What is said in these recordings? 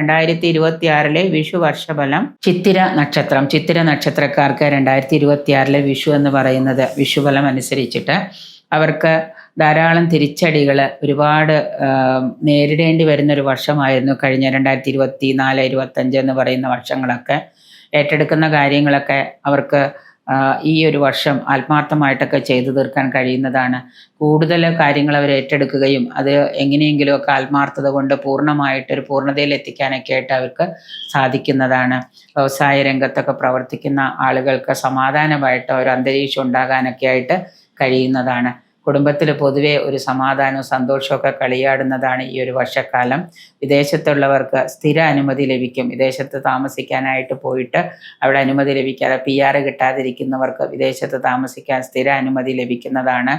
2026 വിഷു വർഷഫലം. ചിത്തിര നക്ഷത്രക്കാർക്ക് 2026 വിഷു എന്ന് പറയുന്നത് വിഷുഫലം അനുസരിച്ചിട്ട് അവർക്ക് ധാരാളം തിരിച്ചടികൾ ഒരുപാട് നേരിടേണ്ടി വരുന്നൊരു വർഷമായിരുന്നു കഴിഞ്ഞ 2024, 25 എന്ന് പറയുന്ന വർഷങ്ങളൊക്കെ. ഏറ്റെടുക്കുന്ന കാര്യങ്ങളൊക്കെ അവർക്ക് ഈ ഒരു വർഷം ആത്മാർത്ഥമായിട്ടൊക്കെ ചെയ്തു തീർക്കാൻ കഴിയുന്നതാണ്. കൂടുതൽ കാര്യങ്ങൾ അവർ ഏറ്റെടുക്കുകയും അത് എങ്ങനെയെങ്കിലുമൊക്കെ ആത്മാർത്ഥത കൊണ്ട് പൂർണ്ണമായിട്ടൊരു പൂർണ്ണതയിൽ എത്തിക്കാനൊക്കെ ആയിട്ട് അവർക്ക് സാധിക്കുന്നതാണ്. വ്യവസായ രംഗത്തൊക്കെ പ്രവർത്തിക്കുന്ന ആളുകൾക്ക് സമാധാനമായിട്ട് ഒരു അന്തരീക്ഷം ഉണ്ടാകാനൊക്കെ ആയിട്ട് കഴിയുന്നതാണ്. കുടുംബത്തിൽ പൊതുവെ ഒരു സമാധാനവും സന്തോഷമൊക്കെ കളിയാടുന്നതാണ് ഈ ഒരു വർഷക്കാലം. വിദേശത്തുള്ളവർക്ക് സ്ഥിര അനുമതി ലഭിക്കും. വിദേശത്ത് താമസിക്കാനായിട്ട് പോയിട്ട് അവിടെ അനുമതി ലഭിക്കാതെ PR കിട്ടാതിരിക്കുന്നവർക്ക് വിദേശത്ത് താമസിക്കാൻ സ്ഥിര അനുമതി ലഭിക്കുന്നതാണ്.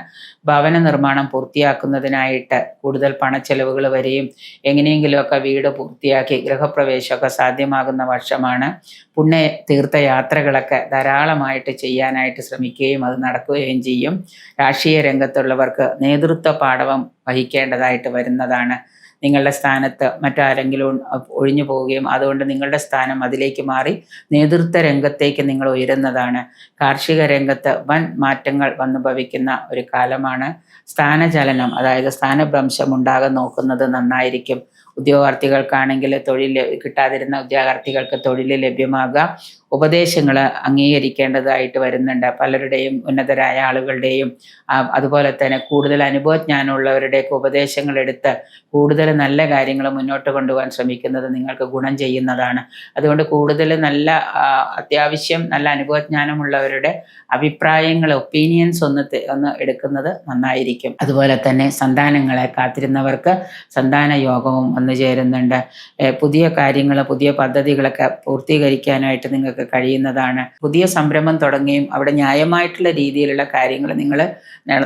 ഭവന നിർമ്മാണം പൂർത്തിയാക്കുന്നതിനായിട്ട് കൂടുതൽ പണച്ചെലവുകൾ വരെയും എങ്ങനെയെങ്കിലുമൊക്കെ വീട് പൂർത്തിയാക്കി ഗൃഹപ്രവേശമൊക്കെ സാധ്യമാകുന്ന വർഷമാണ്. പുണ്യ തീർത്ഥയാത്രകളൊക്കെ ധാരാളമായിട്ട് ചെയ്യാനായിട്ട് ശ്രമിക്കുകയും അത് നടക്കുകയും ചെയ്യും. രാഷ്ട്രീയ രംഗത്തുള്ളവർക്ക് നേതൃത്വ പാടവം വഹിക്കേണ്ടതായിട്ട് വരുന്നതാണ്. നിങ്ങളുടെ സ്ഥാനത്ത് മറ്റാരെങ്കിലും ഒഴിഞ്ഞു പോവുകയും അതുകൊണ്ട് നിങ്ങളുടെ സ്ഥാനം അതിലേക്ക് മാറി നേതൃത്വ രംഗത്തേക്ക് നിങ്ങൾ ഉയരുന്നതാണ്. കാർഷിക രംഗത്ത് വൻ മാറ്റങ്ങൾ വന്നു ഭവിക്കുന്ന ഒരു കാലമാണ്. സ്ഥാനചലനം, അതായത് സ്ഥാനഭ്രംശം ഉണ്ടാകാൻ നോക്കുന്നത് നന്നായിരിക്കും. ഉദ്യോഗാർത്ഥികൾക്കാണെങ്കിൽ തൊഴിൽ കിട്ടാതിരുന്ന ഉദ്യോഗാർത്ഥികൾക്ക് തൊഴിൽ ലഭ്യമാകുക. ഉപദേശങ്ങൾ അംഗീകരിക്കേണ്ടതായിട്ട് വരുന്നുണ്ട്. പലരുടെയും ഉന്നതരായ ആളുകളുടെയും അതുപോലെ തന്നെ കൂടുതൽ അനുഭവജ്ഞാനമുള്ളവരുടെയൊക്കെ ഉപദേശങ്ങൾ എടുത്ത് കൂടുതൽ നല്ല കാര്യങ്ങൾ മുന്നോട്ട് കൊണ്ടുപോകാൻ ശ്രമിക്കുന്നത് നിങ്ങൾക്ക് ഗുണം ചെയ്യുന്നതാണ്. അതുകൊണ്ട് കൂടുതൽ നല്ല അത്യാവശ്യം നല്ല അനുഭവജ്ഞാനമുള്ളവരുടെ അഭിപ്രായങ്ങൾ, ഒപ്പീനിയൻസ് ഒന്ന് എടുക്കുന്നത് നന്നായിരിക്കും. അതുപോലെ തന്നെ സന്താനങ്ങളെ കാത്തിരുന്നവർക്ക് സന്താന യോഗവും വന്നു ചേരുന്നുണ്ട്. പുതിയ കാര്യങ്ങൾ, പുതിയ പദ്ധതികളൊക്കെ പൂർത്തീകരിക്കാനായിട്ട് നിങ്ങൾക്ക് കഴിയുന്നതാണ്. പുതിയ സംരംഭം തുടങ്ങുകയും അവിടെ ന്യായമായിട്ടുള്ള രീതിയിലുള്ള കാര്യങ്ങൾ നിങ്ങൾ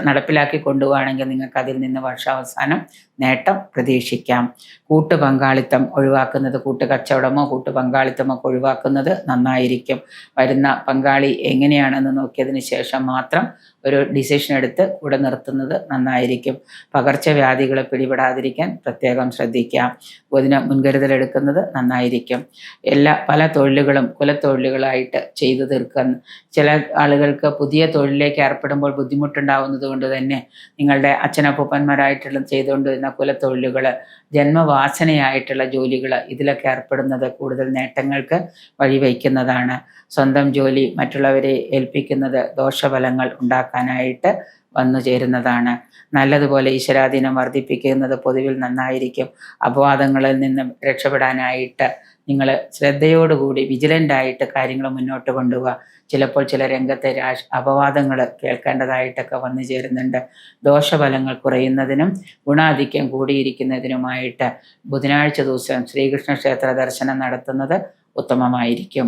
നടപ്പിലാക്കി കൊണ്ടുപോവുകയാണെങ്കിൽ നിങ്ങൾക്ക് അതിൽ നിന്ന് വർഷാവസാനം നേട്ടം പ്രതീക്ഷിക്കാം. കൂട്ടുപങ്കാളിത്തം ഒഴിവാക്കുന്നത്, കൂട്ടുകച്ചവടമോ കൂട്ടുപങ്കാളിത്തമോ ഒഴിവാക്കുന്നത് നന്നായിരിക്കും. വരുന്ന പങ്കാളി എങ്ങനെയാണെന്ന് നോക്കിയതിന് ശേഷം മാത്രം ഒരു ഡിസിഷൻ എടുത്ത് കൂടെ നിർത്തുന്നത് നന്നായിരിക്കും. പകർച്ചവ്യാധികളെ പിടിപെടാതിരിക്കാൻ പ്രത്യേകം ശ്രദ്ധിക്കാം. അതിന് മുൻകരുതലെടുക്കുന്നത് നന്നായിരിക്കും. പല തൊഴിലുകളും കുലത്തൊഴിലുകളായിട്ട് ചെയ്തു തീർക്കാൻ ചില ആളുകൾക്ക് പുതിയ തൊഴിലിലേക്ക് ഏർപ്പെടുമ്പോൾ ബുദ്ധിമുട്ടുണ്ടാവുന്നത് കൊണ്ട് തന്നെ നിങ്ങളുടെ അച്ഛനപ്പൂപ്പന്മാരായിട്ടുള്ള ചെയ്തുകൊണ്ടിരുന്ന കുലത്തൊഴിലുകൾ, ജന്മവാസനയായിട്ടുള്ള ജോലികൾ, ഇതിലൊക്കെ ഏർപ്പെടുന്നത് കൂടുതൽ നേട്ടങ്ങൾക്ക് വഴിവെക്കുന്നതാണ്. സ്വന്തം ജോലി മറ്റുള്ളവരെ ഏൽപ്പിക്കുന്നത് ദോഷഫലങ്ങൾ ഉണ്ടാക്കാനായിട്ട് വന്നു ചേരുന്നതാണ്. നല്ലതുപോലെ ഈശ്വരാധീനം വർദ്ധിപ്പിക്കുന്നത് പൊതുവിൽ നന്നായിരിക്കും. അപവാദങ്ങളിൽ നിന്ന് രക്ഷപ്പെടാനായിട്ട് നിങ്ങൾ ശ്രദ്ധയോടുകൂടി വിജിലൻ്റായിട്ട് കാര്യങ്ങൾ മുന്നോട്ട് കൊണ്ടുപോവുക. ചിലപ്പോൾ ചില രംഗത്തെ അപവാദങ്ങൾ കേൾക്കേണ്ടതായിട്ടൊക്കെ വന്നു ചേരുന്നുണ്ട്. ദോഷഫലങ്ങൾ കുറയുന്നതിനും ഗുണാധിക്യം കൂടിയിരിക്കുന്നതിനുമായിട്ട് ബുധനാഴ്ച ദിവസം ശ്രീകൃഷ്ണ ക്ഷേത്ര ദർശനം നടത്തുന്നത് ഉത്തമമായിരിക്കും.